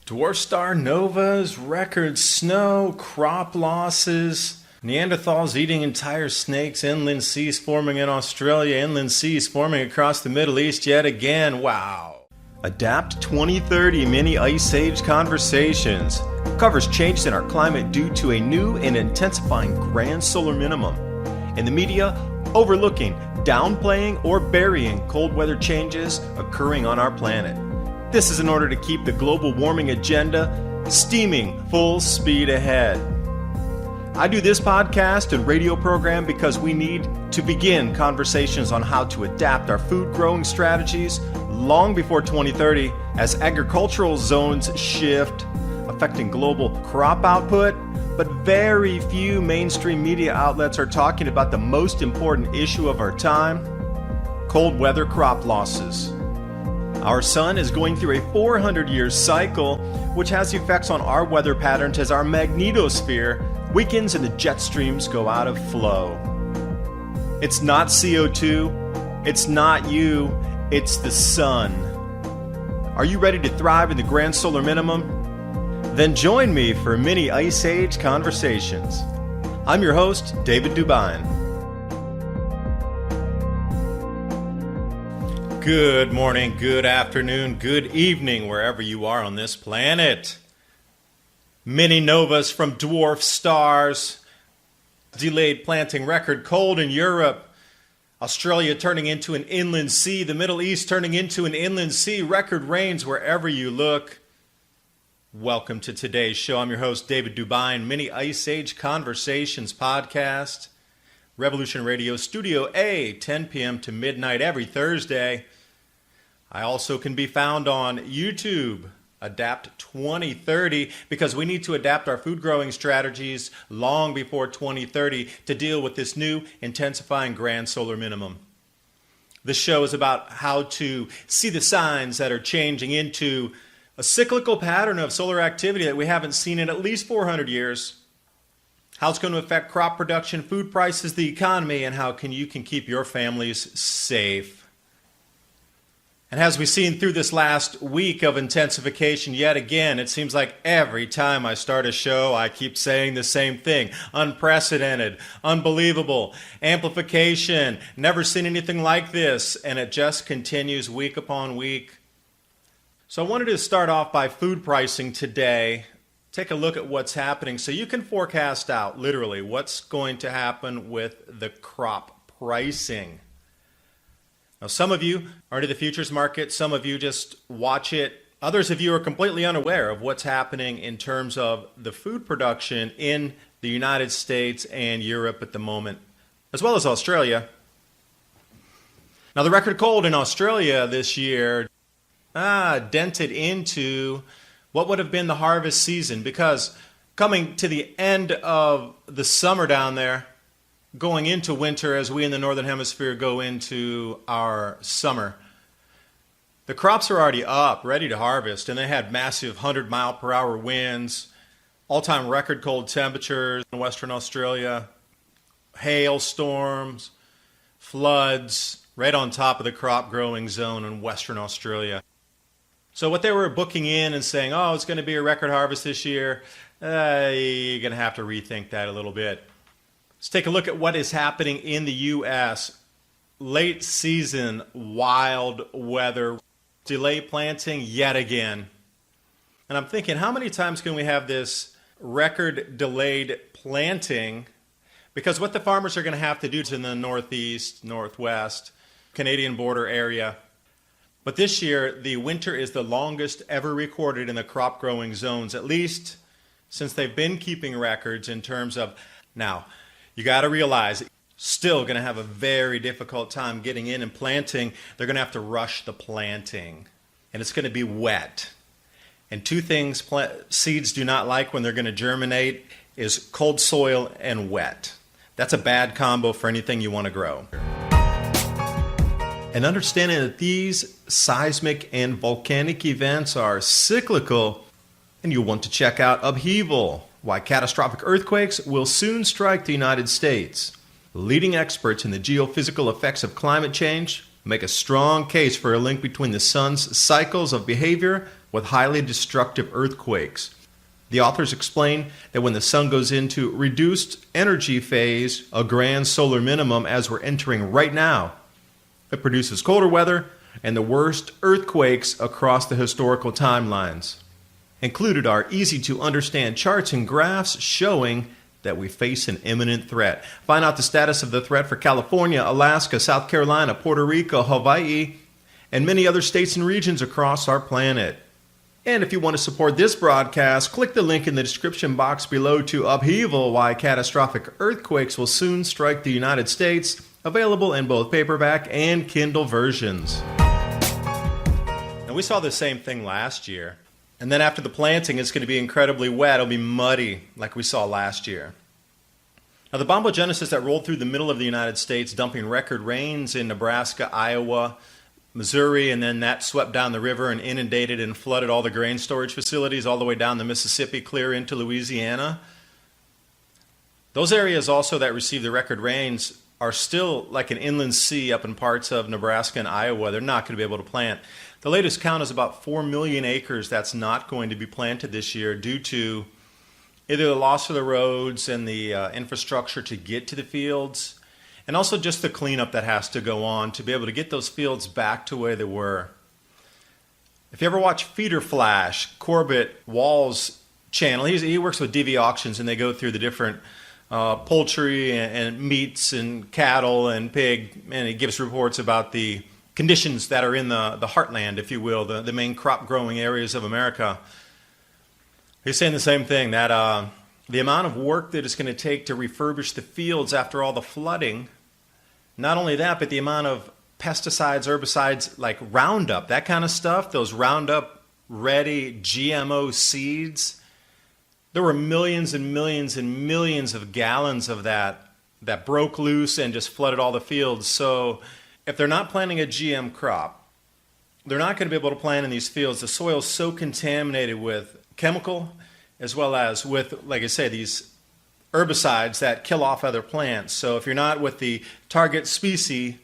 Dwarf star novas, record snow, crop losses, Neanderthals eating entire snakes, inland seas forming in Australia, inland seas forming across the Middle East yet again. Wow. Adapt 2030 Mini Ice Age Conversations covers changes in our climate due to a new and intensifying grand solar minimum. In the media, overlooking, downplaying, or burying cold weather changes occurring on our planet. This is in order to keep the global warming agenda steaming full speed ahead. I do this podcast and radio program because we need to begin conversations on how to adapt our food growing strategies long before 2030 as agricultural zones shift, affecting global crop output, but very few mainstream media outlets are talking about the most important issue of our time: cold weather crop losses. Our sun is going through a 400-year cycle, which has effects on our weather patterns as our magnetosphere weakens and the jet streams go out of flow. It's not CO2, it's not you, it's the sun. Are you ready to thrive in the Grand Solar Minimum? Then join me for Mini Ice Age Conversations. I'm your host, David DuByne. Good morning, good afternoon, good evening, wherever you are on this planet. Mini novas from dwarf stars, delayed planting, record cold in Europe, Australia turning into an inland sea, the Middle East turning into an inland sea, record rains wherever you look. Welcome to today's show. I'm your host, David DuByne, Mini Ice Age Conversations podcast. Revolution Radio Studio A, 10 p.m. to midnight every Thursday. I also can be found on YouTube, Adapt 2030, because we need to adapt our food growing strategies long before 2030 to deal with this new intensifying grand solar minimum. This show is about how to see the signs that are changing into a cyclical pattern of solar activity that we haven't seen in at least 400 years. How it's going to affect crop production, food prices, the economy, and how you can keep your families safe. And as we've seen through this last week of intensification yet again, it seems like every time I start a show, I keep saying the same thing. Unprecedented, unbelievable, amplification, never seen anything like this, and it just continues week upon week. So I wanted to start off by food pricing today. Take a look at what's happening so you can forecast out literally what's going to happen with the crop pricing. Now, some of you are into the futures market, some of you just watch it. Others of you are completely unaware of what's happening in terms of the food production in the United States and Europe at the moment, as well as Australia. Now, the record cold in Australia this year dented into what would have been the harvest season, because coming to the end of the summer down there, going into winter as we in the Northern Hemisphere go into our summer, the crops are already up, ready to harvest, and they had massive 100-mile-per-hour winds, all-time record cold temperatures in Western Australia, hailstorms, floods, right on top of the crop growing zone in Western Australia. So what they were booking in and saying, oh, it's going to be a record harvest this year, you're going to have to rethink that a little bit. Let's take a look at what is happening in the U.S. Late season wild weather, delay planting yet again. And I'm thinking, how many times can we have this record delayed planting? Because what the farmers are going to have to do in the Northeast, Northwest, Canadian border area. But this year, the winter is the longest ever recorded in the crop growing zones, at least since they've been keeping records in terms of now. You got to realize, still going to have a very difficult time getting in and planting. They're going to have to rush the planting, and it's going to be wet. And two things seeds do not like when they're going to germinate is cold soil and wet. That's a bad combo for anything you want to grow. And understanding that these seismic and volcanic events are cyclical, and you'll want to check out upheaval, why catastrophic earthquakes will soon strike the United States. Leading experts in the geophysical effects of climate change make a strong case for a link between the sun's cycles of behavior with highly destructive earthquakes. The authors explain that when the sun goes into reduced energy phase, a grand solar minimum as we're entering right now, it produces colder weather and the worst earthquakes across the historical timelines. Included are easy-to-understand charts and graphs showing that we face an imminent threat. Find out the status of the threat for California, Alaska, South Carolina, Puerto Rico, Hawaii, and many other states and regions across our planet. And if you want to support this broadcast, click the link in the description box below to Upheaval, Why Catastrophic Earthquakes Will Soon Strike the United States, available in both paperback and Kindle versions. And we saw the same thing last year. And then after the planting, it's going to be incredibly wet. It'll be muddy like we saw last year. Now, the bombogenesis that rolled through the middle of the United States, dumping record rains in Nebraska, Iowa, Missouri, and then that swept down the river and inundated and flooded all the grain storage facilities all the way down the Mississippi, clear into Louisiana. Those areas also that received the record rains are still like an inland sea up in parts of Nebraska and Iowa. They're not going to be able to plant. The latest count is about 4 million acres that's not going to be planted this year due to either the loss of the roads and the infrastructure to get to the fields, and also just the cleanup that has to go on to be able to get those fields back to where they were. If you ever watch Feeder Flash, Corbett Wall's channel, he works with DV Auctions, and they go through the different poultry and meats and cattle and pig, and he gives reports about the conditions that are in the heartland, if you will, the main crop growing areas of America. He's saying the same thing, that the amount of work that it's going to take to refurbish the fields after all the flooding, not only that, but the amount of pesticides, herbicides like Roundup, that kind of stuff, those Roundup ready GMO seeds, there were millions and millions and millions of gallons of that broke loose and just flooded all the fields. So if they're not planting a GM crop, they're not going to be able to plant in these fields. The soil's so contaminated with chemical as well as with, like I say, these herbicides that kill off other plants. So if you're not with the target species,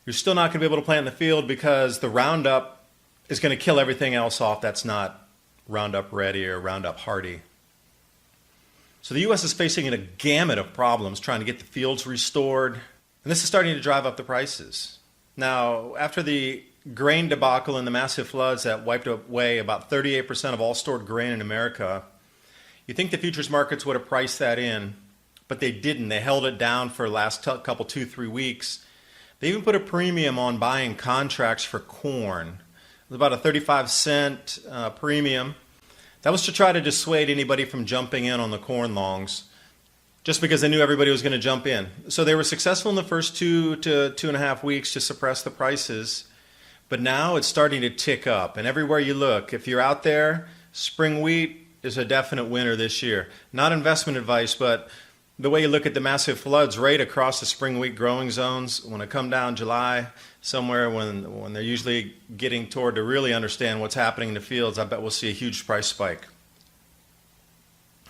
you're still not going to be able to plant in the field because the Roundup is going to kill everything else off that's not Roundup ready or Roundup hardy. So the U.S. is facing a gamut of problems trying to get the fields restored, and this is starting to drive up the prices. Now, after the grain debacle and the massive floods that wiped away about 38% of all stored grain in America, you'd think the futures markets would have priced that in, but they didn't. They held it down for the last couple, 2-3 weeks. They even put a premium on buying contracts for corn. It was about a 35-cent premium. That was to try to dissuade anybody from jumping in on the corn longs, just because they knew everybody was going to jump in. So they were successful in the first 2 to 2.5 weeks to suppress the prices, but now it's starting to tick up. And everywhere you look, if you're out there, spring wheat is a definite winner this year. Not investment advice, but the way you look at the massive floods right across the spring wheat growing zones, when it come down July, somewhere when they're usually getting toward to really understand what's happening in the fields, I bet we'll see a huge price spike.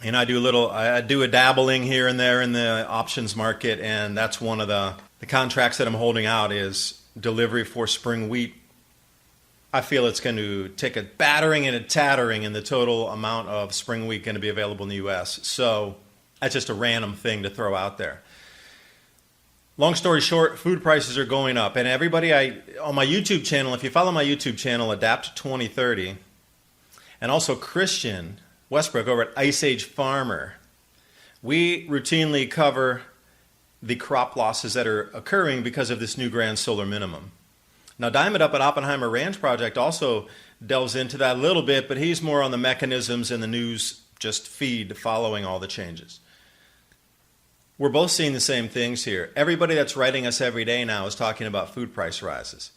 And I do a dabbling here and there in the options market, and that's one of the contracts that I'm holding out is delivery for spring wheat. I feel it's going to take a battering and a tattering in the total amount of spring wheat going to be available in the U.S. So that's just a random thing to throw out there. Long story short, food prices are going up. And everybody on my YouTube channel, if you follow my YouTube channel, Adapt 2030, and also Christian Westbrook over at Ice Age Farmer, we routinely cover the crop losses that are occurring because of this new Grand Solar Minimum. Now, Diamond up at Oppenheimer Ranch Project also delves into that a little bit, but he's more on the mechanisms and the news just feed following all the changes. We're both seeing the same things here. Everybody that's writing us every day now is talking about food price rises,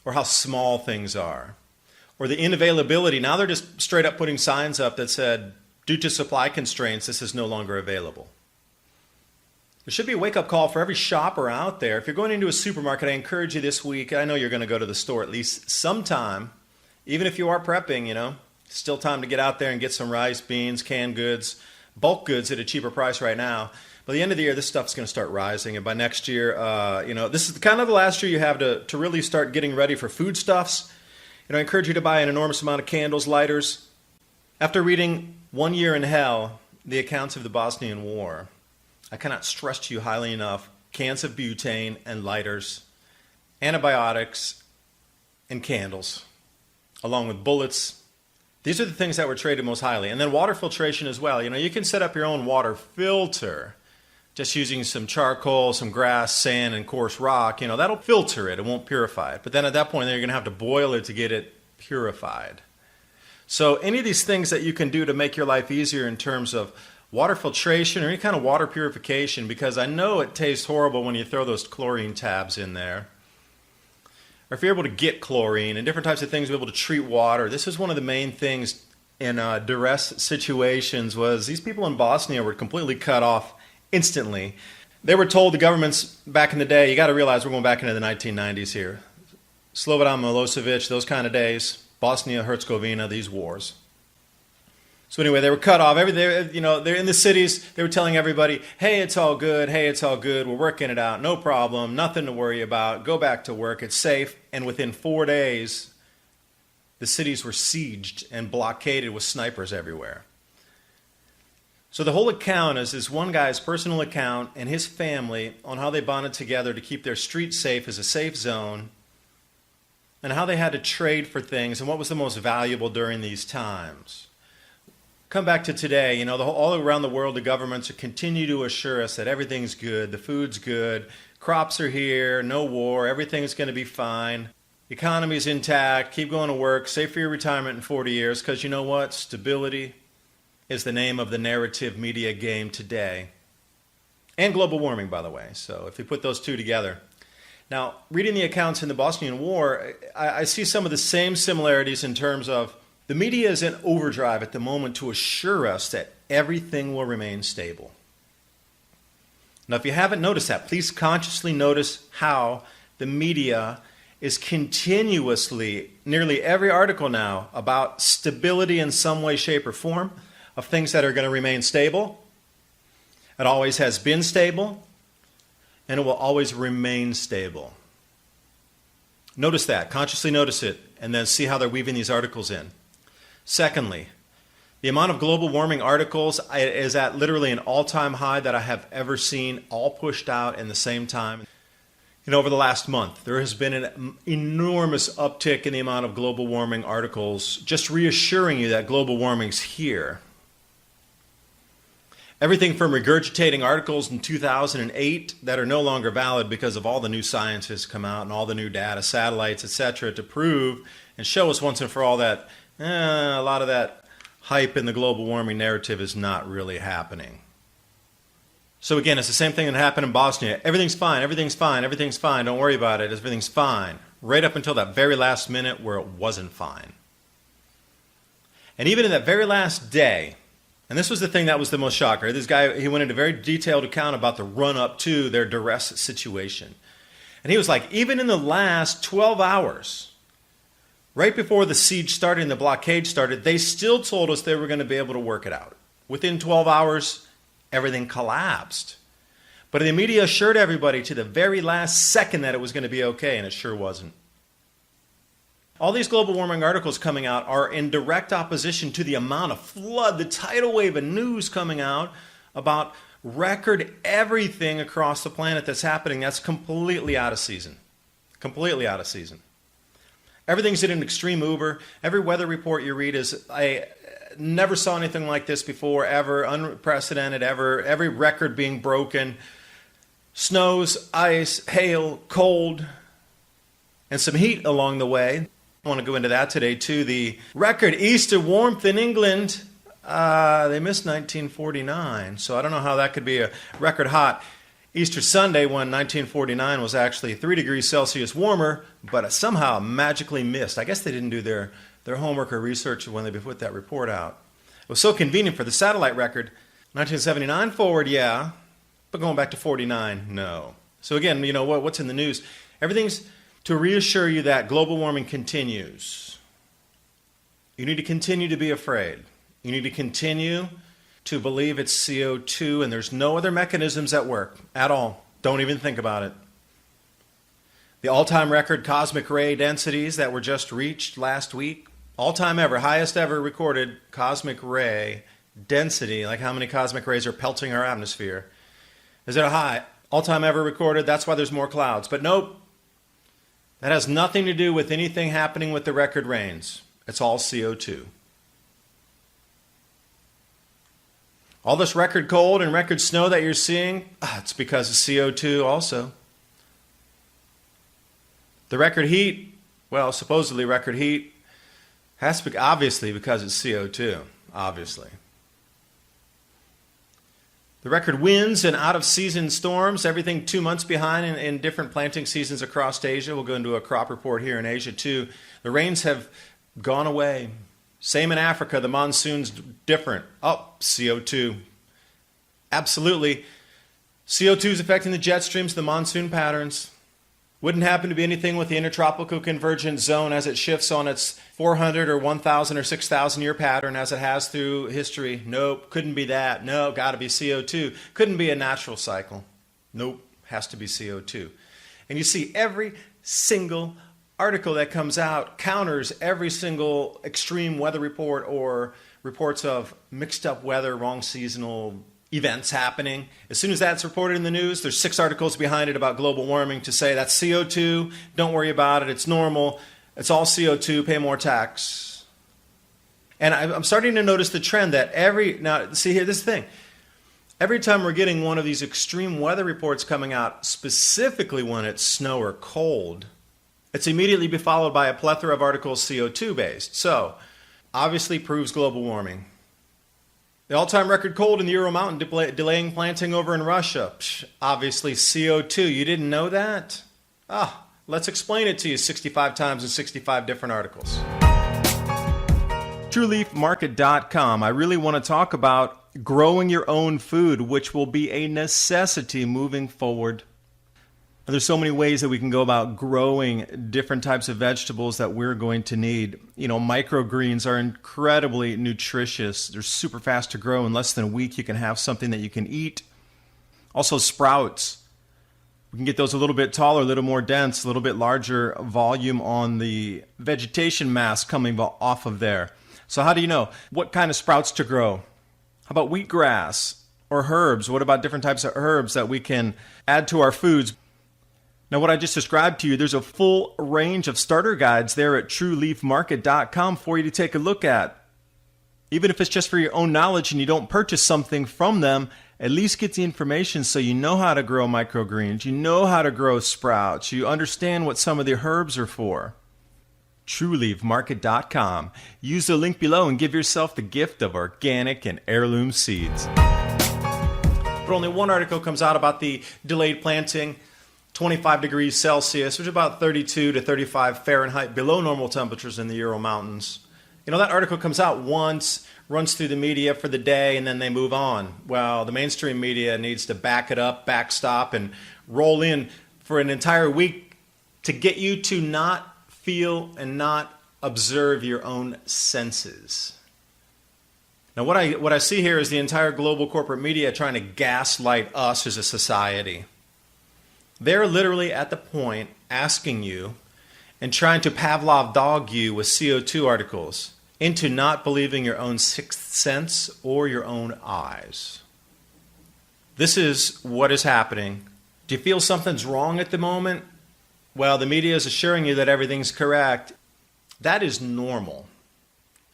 or how small things are, or the inavailability. Now they're just straight up putting signs up that said, due to supply constraints, this is no longer available. There should be a wake-up call for every shopper out there. If you're going into a supermarket, I encourage you this week, I know you're going to go to the store at least sometime, even if you are prepping, still time to get out there and get some rice, beans, canned goods, bulk goods at a cheaper price right now. By the end of the year, this stuff's going to start rising, and by next year, this is kind of the last year you have to really start getting ready for foodstuffs. I encourage you to buy an enormous amount of candles, lighters. After reading 1 Year in Hell, the accounts of the Bosnian War, I cannot stress to you highly enough cans of butane and lighters, antibiotics, and candles, along with bullets. These are the things that were traded most highly. And then water filtration as well. You can set up your own water filter just using some charcoal, some grass, sand, and coarse rock. That'll filter it. It won't purify it. But then at that point, you're going to have to boil it to get it purified. So any of these things that you can do to make your life easier in terms of water filtration or any kind of water purification, because I know it tastes horrible when you throw those chlorine tabs in there. Or if you're able to get chlorine and different types of things to be able to treat water. This is one of the main things in duress situations was these people in Bosnia were completely cut off instantly. They were told, the governments back in the day, you got to realize we're going back into the 1990s here. Slobodan Milosevic, those kind of days, Bosnia, Herzegovina, these wars. So anyway, they were cut off. They're in the cities. They were telling everybody, hey, it's all good. Hey, it's all good. We're working it out. No problem. Nothing to worry about. Go back to work. It's safe. And within 4 days, the cities were sieged and blockaded with snipers everywhere. So the whole account is this one guy's personal account and his family on how they bonded together to keep their street safe as a safe zone, and how they had to trade for things and what was the most valuable during these times. Come back to today, all around the world, the governments continue to assure us that everything's good, the food's good, crops are here, no war, everything's going to be fine, economy's intact, keep going to work, save for your retirement in 40 years, because you know what? Stability is the name of the narrative media game today. And global warming, by the way. So if you put those two together. Now, reading the accounts in the Bosnian War, I see some of the same similarities in terms of the media is in overdrive at the moment to assure us that everything will remain stable. Now, if you haven't noticed that, please consciously notice how the media is continuously, nearly every article now, about stability in some way, shape, or form, of things that are going to remain stable. It always has been stable, and it will always remain stable. Notice that, consciously notice it, and then see how they're weaving these articles in. Secondly, the amount of global warming articles is at literally an all-time high that I have ever seen, all pushed out in the same time. Over the last month, there has been an enormous uptick in the amount of global warming articles, just reassuring you that global warming's here. Everything from regurgitating articles in 2008 that are no longer valid because of all the new science has come out and all the new data, satellites, etc., to prove and show us once and for all that a lot of that hype in the global warming narrative is not really happening. So again, it's the same thing that happened in Bosnia. Everything's fine, everything's fine, everything's fine, don't worry about it, everything's fine. Right up until that very last minute where it wasn't fine. And even in that very last day, and this was the thing that was the most shocker. This guy, he went into a very detailed account about the run-up to their duress situation. And he was like, even in the last 12 hours, right before the siege started and the blockade started, they still told us they were going to be able to work it out. Within 12 hours, everything collapsed. But the media assured everybody to the very last second that it was going to be okay, and it sure wasn't. All these global warming articles coming out are in direct opposition to the amount of flood, the tidal wave of news coming out about record everything across the planet that's happening that's completely out of season. Completely out of season. Everything's at an extreme uber. Every weather report you read is, I never saw anything like this before, ever, unprecedented, ever, every record being broken. Snows, ice, hail, cold, and some heat along the way. I want to go into that today too. The record Easter warmth in England, they missed 1949, so I don't know how that could be a record hot Easter Sunday when 1949 was actually 3 degrees Celsius warmer, but somehow magically missed. I guess they didn't do their homework or research when they put that report out. It was so convenient for the satellite record. 1979 forward, yeah, but going back to 49, no. So again, what's in the news? Everything's to reassure you that global warming continues. You need to continue to be afraid. You need to continue to believe it's CO2 and there's no other mechanisms at work at all. Don't even think about it. The all-time record cosmic ray densities that were just reached last week. All-time ever, highest ever recorded cosmic ray density, like how many cosmic rays are pelting our atmosphere. Is it a high? All-time ever recorded, that's why there's more clouds. But nope, that has nothing to do with anything happening with the record rains. It's all CO2. All this record cold and record snow that you're seeing, it's because of CO2 also. The record heat, well, supposedly record heat, has to be obviously because it's CO2, obviously. The record winds and out-of-season storms, everything 2 months behind in different planting seasons across Asia. We'll go into a crop report here in Asia too. The rains have gone away. Same in Africa, the monsoon's different. Oh, CO2. Absolutely. CO2 is affecting the jet streams, the monsoon patterns. Wouldn't happen to be anything with the intertropical convergence zone as it shifts on its 400 or 1,000 or 6,000 year pattern as it has through history. Nope, couldn't be that. No, got to be CO2. Couldn't be a natural cycle. Nope, has to be CO2. And you see every single article that comes out counters every single extreme weather report or reports of mixed up weather, wrong seasonal events happening. As soon as that's reported in the news, there's 6 articles behind it about global warming to say that's CO2, don't worry about it, it's normal, it's all CO2, pay more tax. And I'm starting to notice the trend that now see here, this thing, every time we're getting one of these extreme weather reports coming out, specifically when it's snow or cold, it's immediately be followed by a plethora of articles CO2 based. So, obviously proves global warming. The all-time record cold in the Ural Mountain delaying planting over in Russia. Obviously CO2. You didn't know that? Let's explain it to you 65 times in 65 different articles. TrueLeafMarket.com. I really want to talk about growing your own food, which will be a necessity moving forward. There's so many ways that we can go about growing different types of vegetables that we're going to need. You know, microgreens are incredibly nutritious. They're super fast to grow. In less than a week, you can have something that you can eat. Also, sprouts. We can get those a little bit taller, a little more dense, a little bit larger volume on the vegetation mass coming off of there. So how do you know what kind of sprouts to grow? How about wheatgrass or herbs? What about different types of herbs that we can add to our foods? Now, what I just described to you, there's a full range of starter guides there at TrueLeafMarket.com for you to take a look at. Even if it's just for your own knowledge and you don't purchase something from them, at least get the information so you know how to grow microgreens, you know how to grow sprouts, you understand what some of the herbs are for. TrueLeafMarket.com. Use the link below and give yourself the gift of organic and heirloom seeds. But only one article comes out about the delayed planting. 25 degrees Celsius, which is about 32 to 35 Fahrenheit below normal temperatures in the Ural Mountains. You know, that article comes out once, runs through the media for the day, and then they move on. Well, the mainstream media needs to back it up, backstop, and roll in for an entire week to get you to not feel and not observe your own senses. Now, what I see here is the entire global corporate media trying to gaslight us as a society. They're literally at the point asking you and trying to Pavlov dog you with CO2 articles into not believing your own sixth sense or your own eyes. This is what is happening. Do you feel something's wrong at the moment? Well, the media is assuring you that everything's correct. That is normal.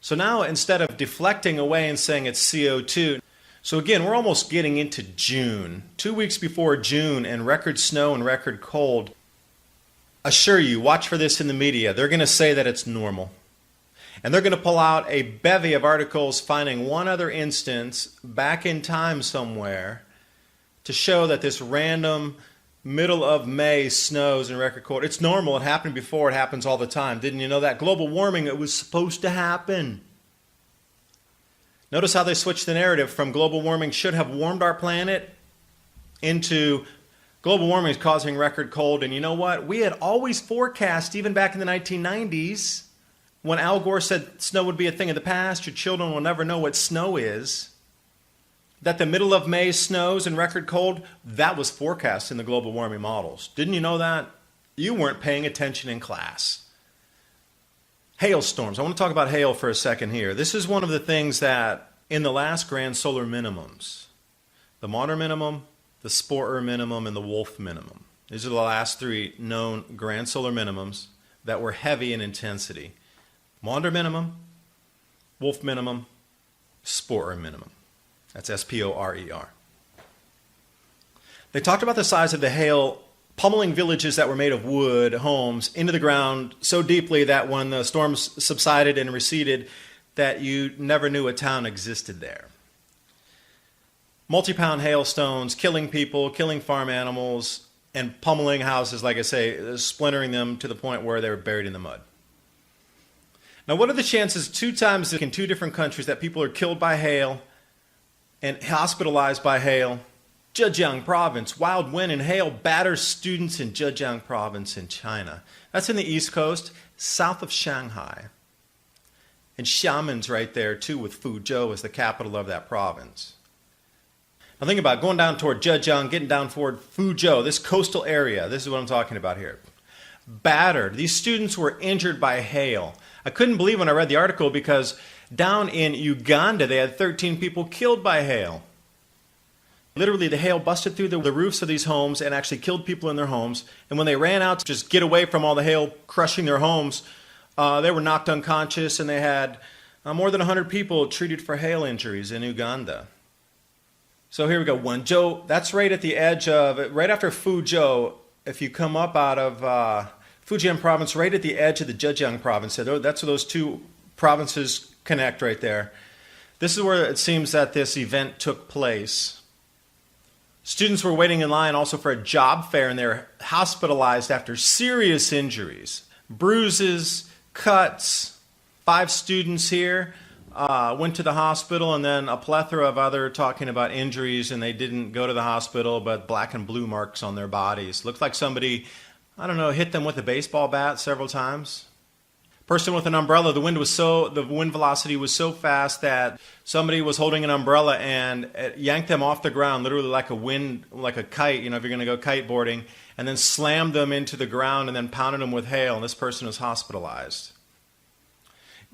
So now, instead of deflecting away and saying it's CO2, so again, we're almost getting into June, 2 weeks before June, and record snow and record cold. Assure you, watch for this in the media. They're going to say that it's normal. And they're going to pull out a bevy of articles finding one other instance back in time somewhere to show that this random middle of May snows and record cold. It's normal. It happened before. It happens all the time. Didn't you know that? Global warming, it was supposed to happen. Notice how they switched the narrative from global warming should have warmed our planet into global warming is causing record cold. And you know what? We had always forecast, even back in the 1990s, when Al Gore said snow would be a thing of the past, your children will never know what snow is, that the middle of May snows and record cold, that was forecast in the global warming models. Didn't you know that? You weren't paying attention in class. Hailstorms. I want to talk about hail for a second here. This is one of the things that in the last Grand Solar Minimums, the Maunder Minimum, the Sporer Minimum, and the Wolf Minimum. These are the last three known Grand Solar Minimums that were heavy in intensity. Maunder Minimum, Wolf Minimum, Sporer Minimum. That's S-P-O-R-E-R. They talked about the size of the hail pummeling villages that were made of wood, homes, into the ground so deeply that when the storms subsided and receded, that you never knew a town existed there. Multi-pound hailstones, killing people, killing farm animals, and pummeling houses, like I say, splintering them to the point where they were buried in the mud. Now, what are the chances 2 times in 2 different countries that people are killed by hail and hospitalized by hail? Zhejiang province, wild wind and hail batters students in Zhejiang province in China. That's in the East Coast, south of Shanghai. And Xiamen's right there too, with Fuzhou as the capital of that province. Now think about going down toward Zhejiang, getting down toward Fuzhou, this coastal area. This is what I'm talking about here. Battered. These students were injured by hail. I couldn't believe when I read the article because down in Uganda they had 13 people killed by hail. Literally, the hail busted through the roofs of these homes and actually killed people in their homes. And when they ran out to just get away from all the hail crushing their homes, they were knocked unconscious, and they had more than 100 people treated for hail injuries in Uganda. So here we go. Wenzhou, that's right at the edge of, right after Fuzhou, if you come up out of Fujian province, right at the edge of the Zhejiang province. So that's where those 2 provinces connect right there. This is where it seems that this event took place. Students were waiting in line also for a job fair, and they were hospitalized after serious injuries, bruises, cuts. 5 students here went to the hospital, and then a plethora of other talking about injuries, and they didn't go to the hospital, but black and blue marks on their bodies. Looked like somebody, I don't know, hit them with a baseball bat several times. Person with an umbrella, the wind velocity was so fast that somebody was holding an umbrella and it yanked them off the ground, literally like a kite, if you're going to go kiteboarding, and then slammed them into the ground and then pounded them with hail, and this person was hospitalized.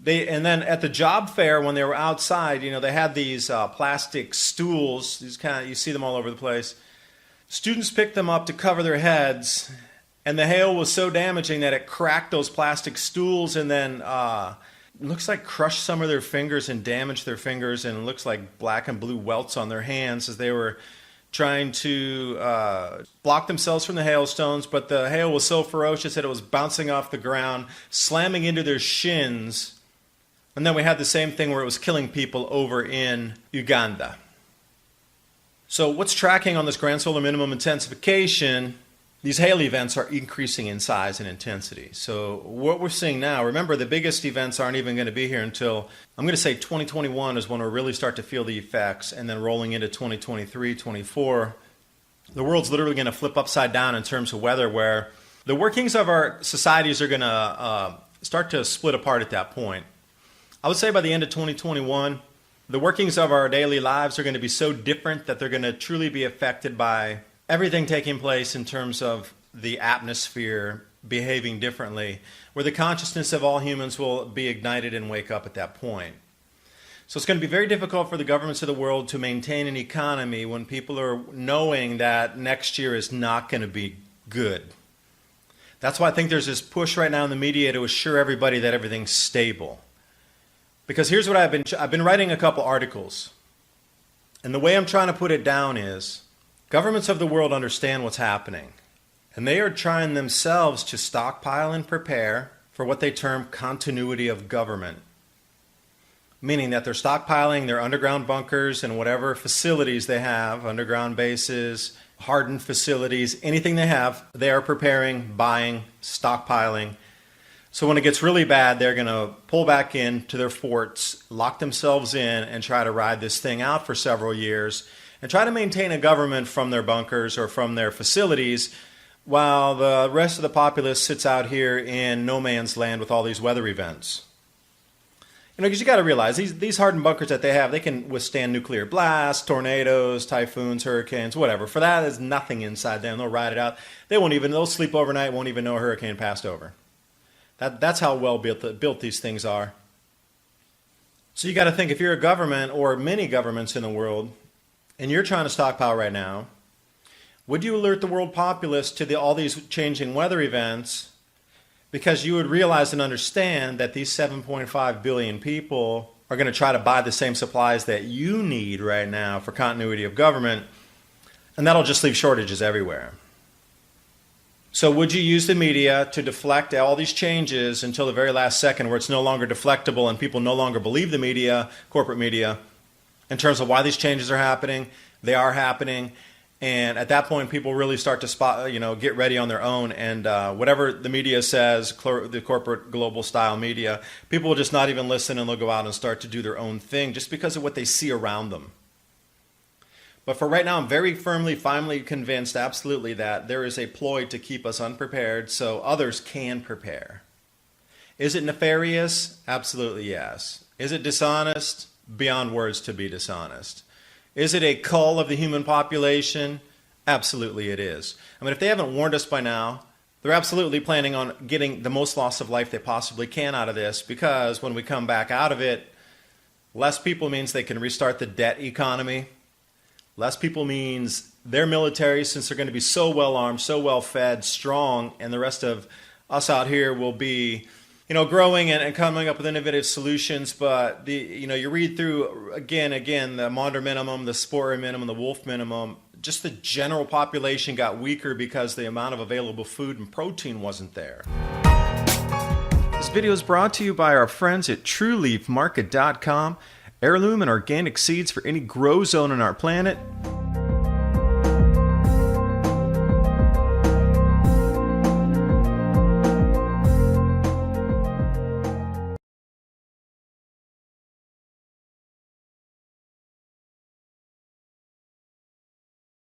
And then at the job fair, when they were outside, they had these plastic stools, you see them all over the place. Students picked them up to cover their heads, and the hail was so damaging that it cracked those plastic stools and then looks like crushed some of their fingers and damaged their fingers, and it looks like black and blue welts on their hands as they were trying to block themselves from the hailstones. But the hail was so ferocious that it was bouncing off the ground, slamming into their shins. And then we had the same thing where it was killing people over in Uganda. So what's tracking on this Grand Solar Minimum intensification? These hail events are increasing in size and intensity. So what we're seeing now, remember the biggest events aren't even going to be here until, I'm going to say 2021 is when we'll really start to feel the effects, and then rolling into 2023, 24, the world's literally going to flip upside down in terms of weather, where the workings of our societies are going to start to split apart at that point. I would say by the end of 2021, the workings of our daily lives are going to be so different that they're going to truly be affected by everything taking place in terms of the atmosphere behaving differently, where the consciousness of all humans will be ignited and wake up at that point. So it's going to be very difficult for the governments of the world to maintain an economy when people are knowing that next year is not going to be good. That's why I think there's this push right now in the media to assure everybody that everything's stable. Because here's what I've been writing a couple articles, and the way I'm trying to put it down is, governments of the world understand what's happening, and they are trying themselves to stockpile and prepare for what they term continuity of government, meaning that they're stockpiling their underground bunkers and whatever facilities they have, underground bases, hardened facilities, anything they have, they are preparing, buying, stockpiling. So when it gets really bad, they're going to pull back into their forts, lock themselves in, and try to ride this thing out for several years, and try to maintain a government from their bunkers or from their facilities, while the rest of the populace sits out here in no man's land with all these weather events. Because you got to realize these hardened bunkers that they have, they can withstand nuclear blasts, tornadoes, typhoons, hurricanes, whatever. For that, there's nothing inside them. They'll ride it out. They'll sleep overnight, won't even know a hurricane passed over. That's how well built these things are. So you got to think, if you're a government or many governments in the world, and you're trying to stockpile right now, would you alert the world populace to all these changing weather events? Because you would realize and understand that these 7.5 billion people are going to try to buy the same supplies that you need right now for continuity of government, and that'll just leave shortages everywhere. So would you use the media to deflect all these changes until the very last second where it's no longer deflectable and people no longer believe the media, corporate media, in terms of why these changes are happening? They are happening. And at that point, people really start to get ready on their own. And whatever the media says, the corporate global style media, people will just not even listen, and they'll go out and start to do their own thing just because of what they see around them. But for right now, I'm very finally convinced, absolutely, that there is a ploy to keep us unprepared so others can prepare. Is it nefarious? Absolutely, yes. Is it dishonest? Beyond words to be dishonest. Is it a cull of the human population? Absolutely it is. I mean, if they haven't warned us by now, they're absolutely planning on getting the most loss of life they possibly can out of this, because when we come back out of it, less people means they can restart the debt economy. Less people means their military, since they're going to be so well armed, so well fed, strong, and the rest of us out here will be growing and coming up with innovative solutions. But you read through again the Maunder minimum, the Sporer minimum, the Wolf minimum. Just the general population got weaker because the amount of available food and protein wasn't there. This video is brought to you by our friends at TrueLeafMarket.com. Heirloom and organic seeds for any grow zone on our planet.